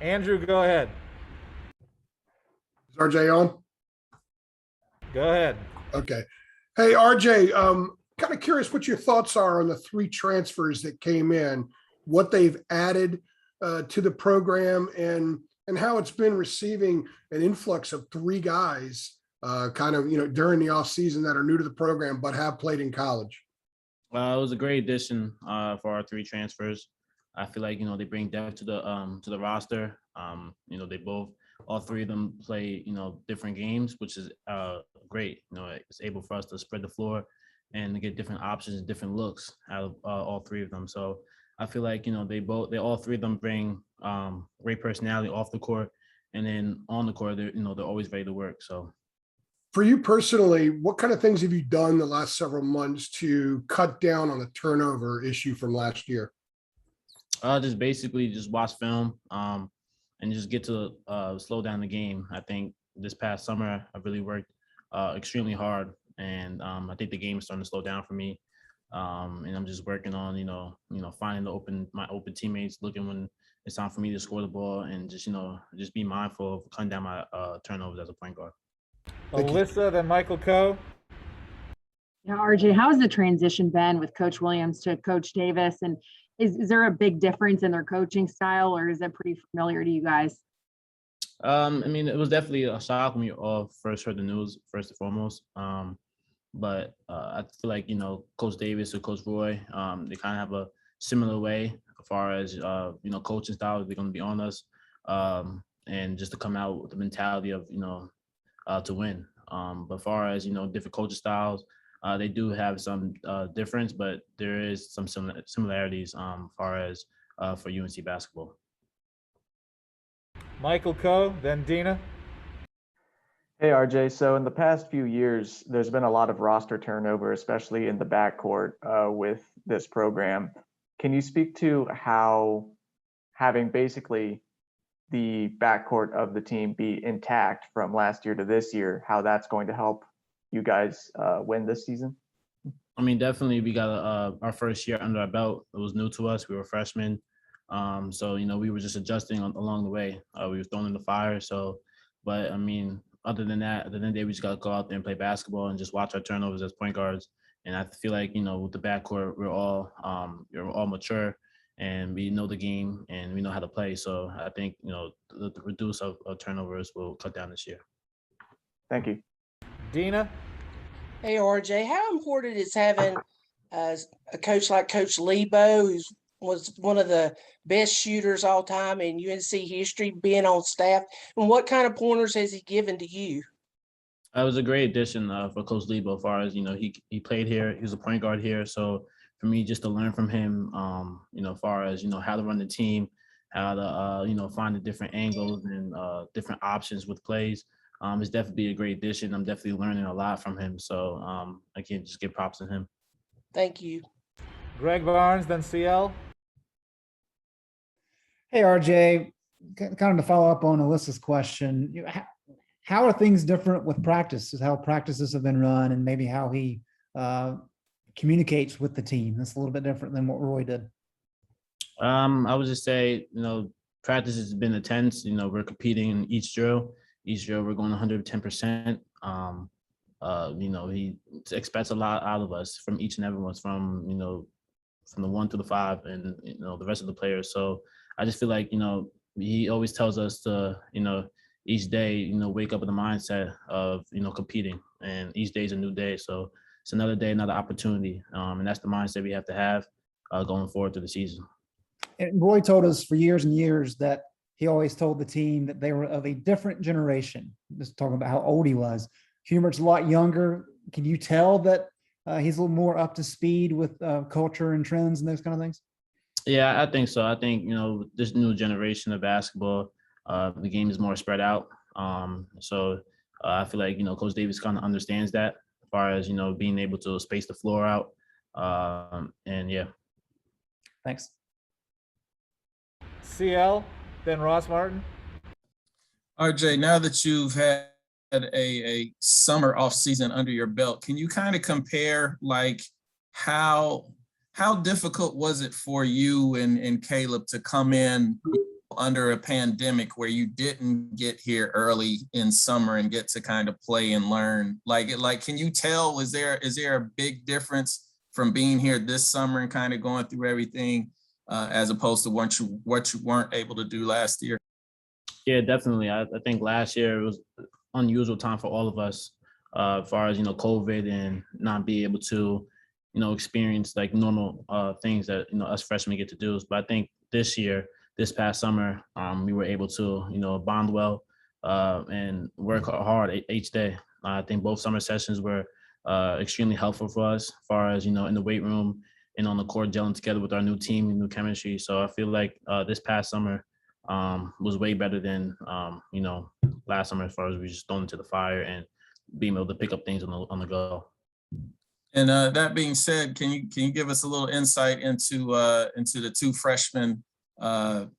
Andrew, go ahead. Is RJ on? Go ahead. Okay. Hey, RJ, kind of curious what your thoughts are on the three transfers that came in, what they've added to the program, and how it's been receiving an influx of three guys during the offseason that are new to the program but have played in college. It was a great addition for our three transfers. I feel like they bring depth to the roster. All three of them play different games, which is great. It's able for us to spread the floor and to get different options and different looks out of all three of them. So I feel like they all three of them bring great personality off the court, and then on the court they're always ready to work. So. For you personally, what kind of things have you done the last several months to cut down on the turnover issue from last year? Just basically just watch film and just get to slow down the game. I think this past summer I really worked extremely hard, and I think the game is starting to slow down for me. And I'm just working on finding my open teammates, looking when it's time for me to score the ball, and just be mindful of cutting down my turnovers as a point guard. Alyssa, then Michael Coe. Yeah, RJ, how has the transition been with Coach Williams to Coach Davis? And is there a big difference in their coaching style, or is that pretty familiar to you guys? It was definitely a shock when we all first heard the news, first and foremost. But I feel like, Coach Davis or Coach Roy, they kind of have a similar way as far as, coaching styles. They're going to be on us, and just to come out with the mentality of, to win. But as far as, different coaching styles, they do have some difference, but there is some similarities as far as for UNC basketball. Michael Coe, then Dina. Hey, RJ. So in the past few years, there's been a lot of roster turnover, especially in the backcourt with this program. Can you speak to how having basically the backcourt of the team be intact from last year to this year, how that's going to help you guys win this season? Definitely we got our first year under our belt. It was new to us. We were freshmen. So, we were just adjusting along the way. We were thrown in the fire. So, but other than that, at the end of the day, we just got to go out there and play basketball and just watch our turnovers as point guards. And I feel like, with the backcourt, we're all mature and we know the game and we know how to play. So I think, the reduce of turnovers will cut down this year. Thank you. Dina. Hey, RJ, how important is having a coach like Coach Lebo, who was one of the best shooters all time in UNC history, being on staff? And what kind of pointers has he given to you? It was a great addition for Coach Lebo. As far as he played here, he was a point guard here. So for me, just to learn from him, as far as how to run the team, how to find the different angles and different options with plays, it's definitely a great addition. I'm definitely learning a lot from him. So I can't just give props to him. Thank you. Greg Barnes, then CL. Hey, RJ, kind of to follow up on Alyssa's question, how are things different with practices, how practices have been run, and maybe how he communicates with the team? That's a little bit different than what Roy did. I would just say, practice has been intense. We're competing in each drill. Each drill, we're going 110%. He expects a lot out of us from each and every one, from the 1 to the 5 and, the rest of the players. So I just feel like, he always tells us to, each day, wake up with the mindset of, competing, and each day is a new day. So it's another day, another opportunity. And that's the mindset we have to have going forward through the season. And Roy told us for years and years that he always told the team that they were of a different generation. Just talking about how old he was. Hubert's a lot younger. Can you tell that he's a little more up to speed with culture and trends and those kind of things? Yeah, I think so. I think, this new generation of basketball, the game is more spread out. So I feel like, Coach Davis kind of understands that as far as, being able to space the floor out. And yeah. Thanks. CL, then Ross Martin. RJ, now that you've had a summer off season under your belt, can you kind of compare like how difficult was it for you and Caleb to come in under a pandemic where you didn't get here early in summer and get to kind of play and learn? Like, can you tell, is there a big difference from being here this summer and kind of going through everything as opposed to what you weren't able to do last year? Yeah, definitely. I think last year it was unusual time for all of us, as far as, COVID and not be able to, experience like normal things that, us freshmen get to do. But I think this past summer, we were able to, bond well and work hard each day. I think both summer sessions were extremely helpful for us, as far as, in the weight room and on the court, gelling together with our new team and new chemistry. So I feel like this past summer was way better than, last summer, as far as we just thrown into the fire and being able to pick up things on the go. And that being said, can you give us a little insight into the two freshmen, Dunn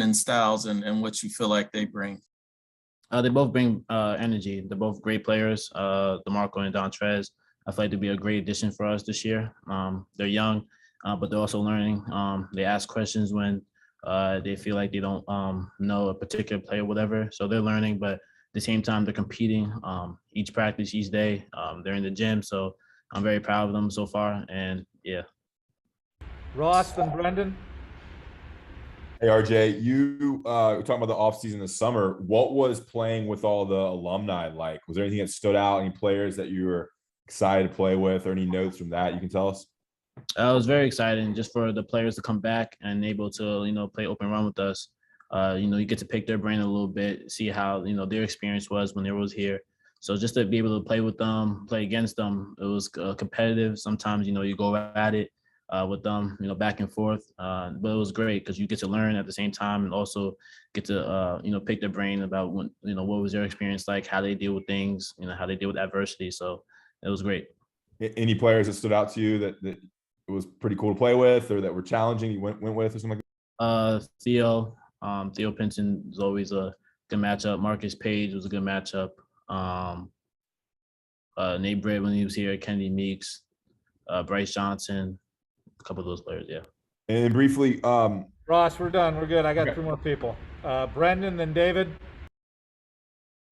and Styles, and what you feel like they bring? They both bring energy. They're both great players. DeMarco and Dontrez, I feel like they'll be a great addition for us this year. They're young, but they're also learning. They ask questions when they feel like they don't know a particular play or whatever. So they're learning, but at the same time, they're competing each practice, each day. They're in the gym. So I'm very proud of them so far. And yeah. Ross, then Brendan. Hey, RJ, you were talking about the offseason this summer. What was playing with all the alumni like? Was there anything that stood out? Any players that you were excited to play with, or any notes from that you can tell us? It was very exciting just for the players to come back and able to, play open run with us. You get to pick their brain a little bit, see how, their experience was when they was here. So just to be able to play with them, play against them, it was competitive. Sometimes, you go at it with them, back and forth. But it was great because you get to learn at the same time and also get to, pick their brain about what was their experience like, how they deal with things, how they deal with adversity. So it was great. Any players that stood out to you that it was pretty cool to play with, or that were challenging you went with, or something like that? Theo Pinson is always a good matchup. Marcus Page was a good matchup. Nate Britt when he was here, Kennedy Meeks, Bryce Johnson, a couple of those players, yeah. And briefly, Ross, we're done. We're good. I got Okay. 2 more people. Brendan, then David.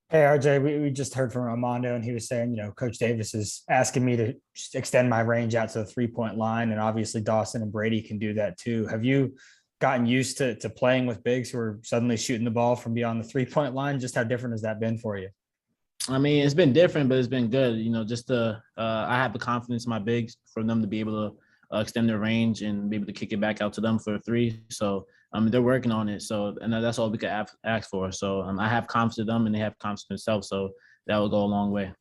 Hey, RJ, we just heard from Armando, and he was saying, Coach Davis is asking me to just extend my range out to the 3-point line. And obviously Dawson and Brady can do that too. Have you gotten used to playing with bigs who are suddenly shooting the ball from beyond the 3-point line? Just how different has that been for you? I mean, it's been different, but it's been good. Just I have the confidence in my bigs for them to be able to extend their range and be able to kick it back out to them for a 3. So they're working on it. So, and that's all we could ask for. So I have confidence in them, and they have confidence in themselves. So that will go a long way.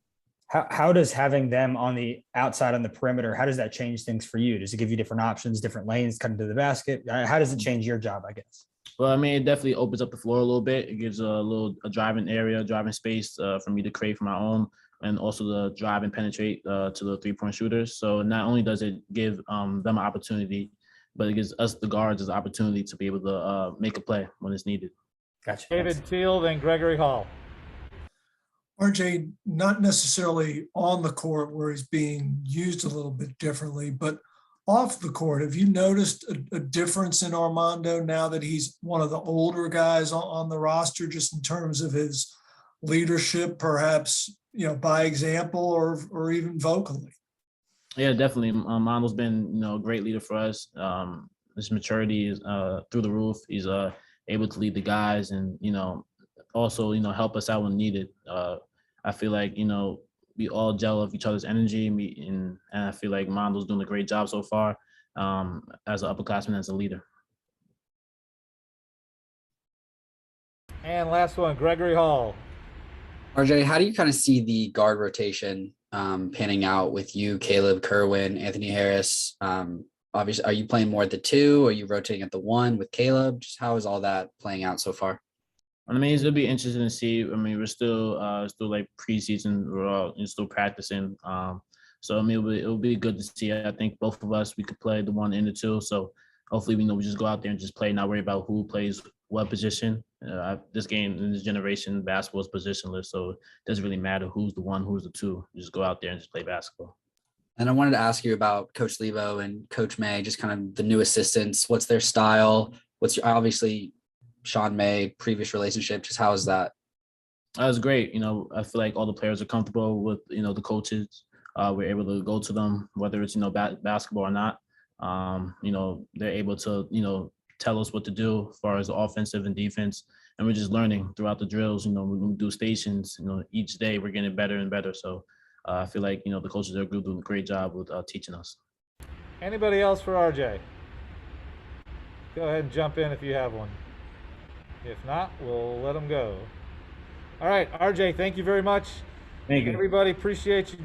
How does having them on the outside on the perimeter, how does that change things for you? Does it give you different options, different lanes, cutting to the basket? How does it change your job, I guess? Well, I mean, it definitely opens up the floor a little bit. It gives a driving area, driving space for me to create for my own, and also the drive and penetrate to the 3-point shooters. So not only does it give them an opportunity, but it gives us, the guards, an opportunity to be able to make a play when it's needed. Gotcha. David Teal, then Gregory Hall. RJ, not necessarily on the court where he's being used a little bit differently, but off the court, have you noticed a difference in Armando now that he's one of the older guys on the roster, just in terms of his leadership, perhaps, by example or even vocally? Yeah, definitely. Armando's been, a great leader for us. His maturity is through the roof. He's able to lead the guys and, also, help us out when needed. I feel like, we all gel off each other's energy, and I feel like Armando's doing a great job so far as an upperclassman, as a leader. And last one, Gregory Hall. RJ, how do you kind of see the guard rotation panning out with you, Caleb, Kerwin, Anthony Harris? Obviously, are you playing more at the 2? Are you rotating at the 1 with Caleb? Just how is all that playing out so far? I mean, it'll be interesting to see. I mean, we're still like preseason. We're all still practicing. So I mean, it'll be good to see. I think both of us, we could play the 1 and the 2. So hopefully, we just go out there and just play, not worry about who plays what position. This game, in this generation, basketball is positionless, so it doesn't really matter who's the 1, who's the 2. You just go out there and just play basketball. And I wanted to ask you about Coach Lebo and Coach May, just kind of the new assistants. What's their style? Obviously Sean May, previous relationship? Just how is that? That was great. I feel like all the players are comfortable with, the coaches. We're able to go to them, whether it's, basketball or not. They're able to, tell us what to do as far as offensive and defense. And we're just learning throughout the drills. When we do stations, each day we're getting better and better. So I feel like, the coaches are doing a great job with teaching us. Anybody else for RJ? Go ahead and jump in if you have one. If not, we'll let them go. All right, RJ, thank you very much. Thank you. Everybody, appreciate you